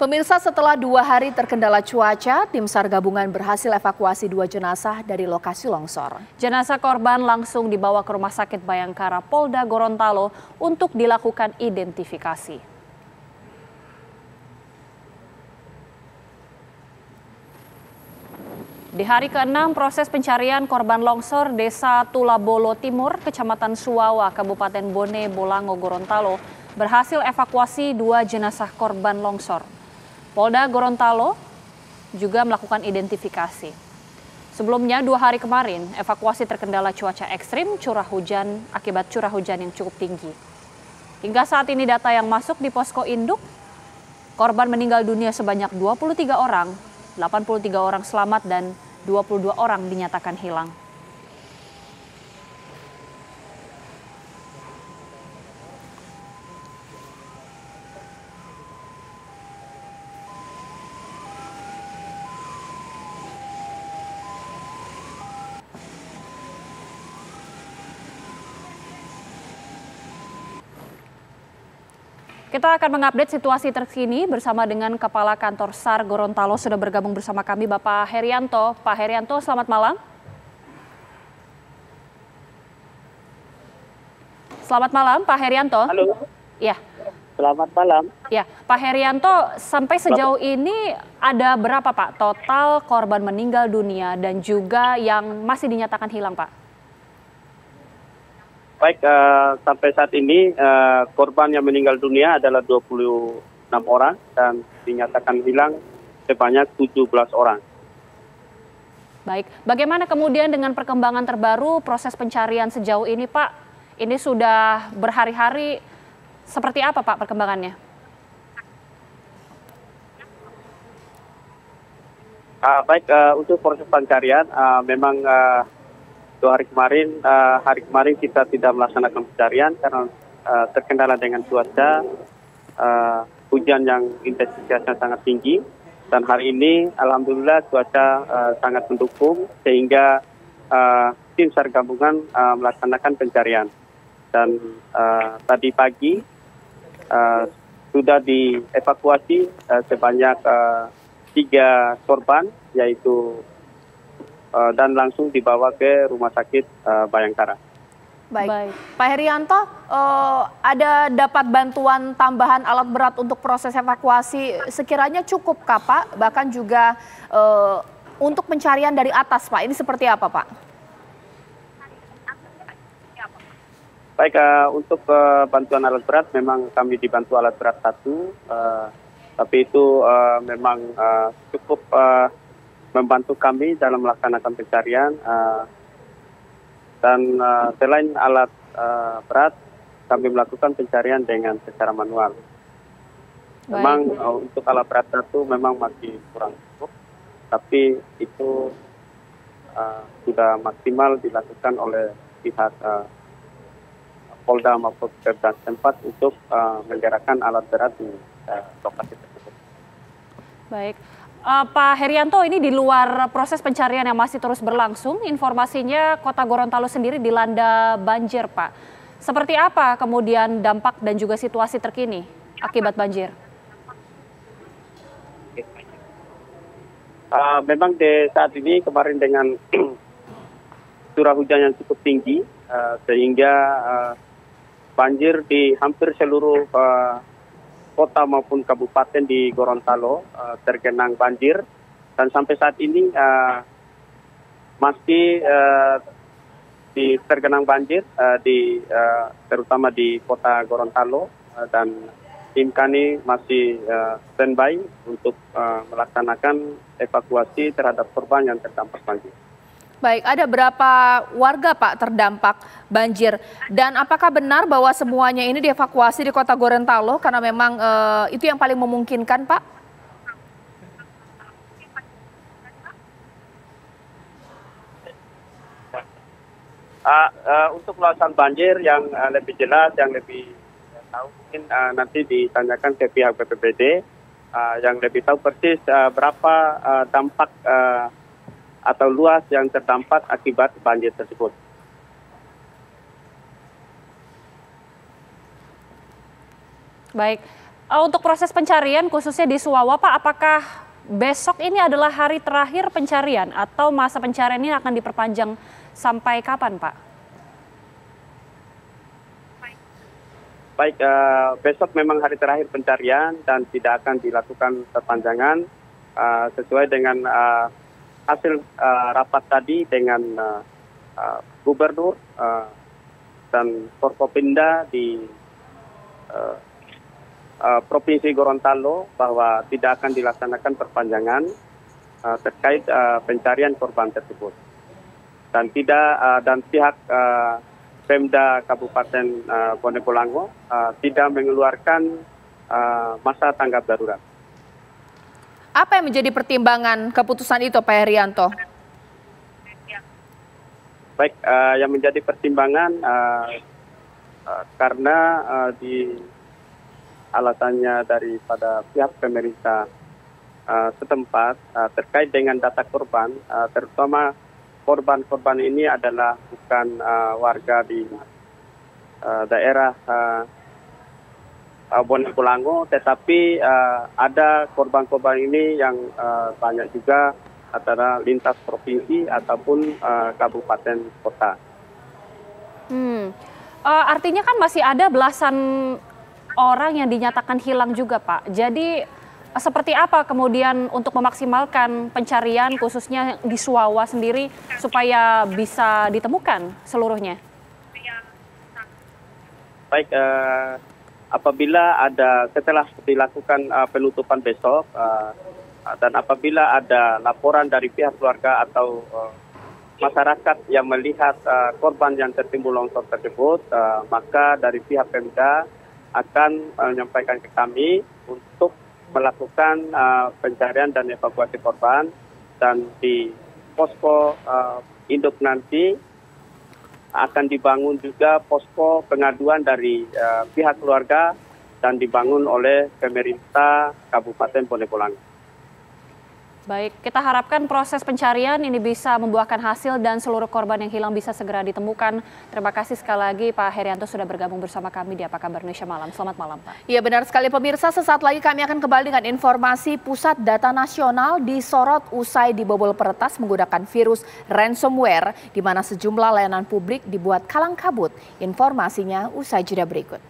Pemirsa, setelah 2 hari terkendala cuaca, tim SAR gabungan berhasil evakuasi 2 jenazah dari lokasi longsor. Jenazah korban langsung dibawa ke Rumah Sakit Bayangkara Polda Gorontalo untuk dilakukan identifikasi. Di hari ke-6 proses pencarian korban longsor Desa Tulabolo Timur, Kecamatan Suwawa, Kabupaten Bone Bolango, Gorontalo, berhasil evakuasi 2 jenazah korban longsor. Polda Gorontalo juga melakukan identifikasi. Sebelumnya 2 hari kemarin, evakuasi terkendala cuaca ekstrim akibat curah hujan yang cukup tinggi. Hingga saat ini data yang masuk di posko induk, korban meninggal dunia sebanyak 23 orang, 83 orang selamat dan 22 orang dinyatakan hilang. Kita akan mengupdate situasi terkini bersama dengan Kepala Kantor SAR Gorontalo. Sudah bergabung bersama kami Bapak Herianto. Pak Herianto, selamat malam. Selamat malam Pak Herianto. Halo. Ya. Selamat malam. Ya, Pak Herianto, sampai sejauh ini ada berapa Pak total korban meninggal dunia dan juga yang masih dinyatakan hilang Pak? Baik, sampai saat ini korban yang meninggal dunia adalah 26 orang dan dinyatakan hilang sebanyak 17 orang. Baik, bagaimana kemudian dengan perkembangan terbaru proses pencarian sejauh ini Pak? Ini sudah berhari-hari, seperti apa Pak perkembangannya? Baik, untuk proses pencarian memang 2 hari kemarin kita tidak melaksanakan pencarian karena terkendala dengan cuaca hujan yang intensitasnya sangat tinggi, dan hari ini alhamdulillah cuaca sangat mendukung sehingga tim SAR gabungan melaksanakan pencarian, dan tadi pagi sudah dievakuasi sebanyak 3 korban, yaitu dan langsung dibawa ke Rumah Sakit Bayangkara. Baik. Pak Herianto, ada dapat bantuan tambahan alat berat untuk proses evakuasi sekiranya cukupkah Pak? Bahkan juga untuk pencarian dari atas Pak, ini seperti apa Pak? Baik, untuk bantuan alat berat memang kami dibantu alat berat 1, tapi itu memang cukup membantu kami dalam melaksanakan pencarian, dan selain alat berat kami melakukan pencarian dengan secara manual. Memang untuk alat berat 1 memang masih kurang cukup, tapi itu sudah maksimal dilakukan oleh pihak Polda maupun Pemda setempat untuk menggerakkan alat berat di lokasi tersebut. Baik. Pak Herianto, ini di luar proses pencarian yang masih terus berlangsung, informasinya Kota Gorontalo sendiri dilanda banjir, Pak. Seperti apa kemudian dampak dan juga situasi terkini akibat banjir? Memang saat ini kemarin dengan curah hujan yang cukup tinggi, sehingga banjir di hampir seluruh kota maupun kabupaten di Gorontalo tergenang banjir, dan sampai saat ini masih tergenang banjir terutama di kota Gorontalo, dan tim kami masih standby untuk melaksanakan evakuasi terhadap korban yang terdampak banjir. Baik, ada berapa warga Pak terdampak banjir? Dan apakah benar bahwa semuanya ini dievakuasi di Kota Gorontalo karena memang itu yang paling memungkinkan Pak? Untuk luasan banjir yang lebih jelas, yang lebih tahu mungkin nanti ditanyakan ke pihak BPBD yang lebih tahu persis berapa dampak atau luas yang terdampak akibat banjir tersebut. Baik, Untuk proses pencarian khususnya di Suwawa, Pak, apakah besok ini adalah hari terakhir pencarian atau masa pencarian ini akan diperpanjang sampai kapan, Pak? Baik, besok memang hari terakhir pencarian dan tidak akan dilakukan perpanjangan sesuai dengan hasil rapat tadi dengan Gubernur dan Forkopimda di Provinsi Gorontalo bahwa tidak akan dilaksanakan perpanjangan terkait pencarian korban tersebut dan pihak Pemda Kabupaten Bone Bolango tidak mengeluarkan masa tanggap darurat. Apa yang menjadi pertimbangan keputusan itu, Pak Herianto? Baik, yang menjadi pertimbangan karena di alasannya daripada pihak pemerintah setempat terkait dengan data korban, terutama korban-korban ini adalah bukan warga di daerah Bone Bolango, tetapi ada korban-korban ini yang banyak juga antara lintas provinsi ataupun kabupaten kota. Artinya kan masih ada belasan orang yang dinyatakan hilang juga, Pak. Jadi seperti apa kemudian untuk memaksimalkan pencarian khususnya di Suwawa sendiri supaya bisa ditemukan seluruhnya? Baik, apabila setelah dilakukan penutupan besok dan apabila ada laporan dari pihak keluarga atau masyarakat yang melihat korban yang tertimbun longsor tersebut, maka dari pihak Pemda akan menyampaikan ke kami untuk melakukan pencarian dan evakuasi korban, dan di posko induk nanti akan dibangun juga posko pengaduan dari pihak keluarga dan dibangun oleh pemerintah Kabupaten Bone Bolango. Baik, kita harapkan proses pencarian ini bisa membuahkan hasil dan seluruh korban yang hilang bisa segera ditemukan. Terima kasih sekali lagi Pak Herianto sudah bergabung bersama kami di Apa Kabar Indonesia Malam. Selamat malam, Pak. Iya, benar sekali pemirsa, sesaat lagi kami akan kembali dengan informasi Pusat Data Nasional disorot usai dibobol peretas menggunakan virus ransomware di mana sejumlah layanan publik dibuat kalang kabut. Informasinya usai jeda berikut.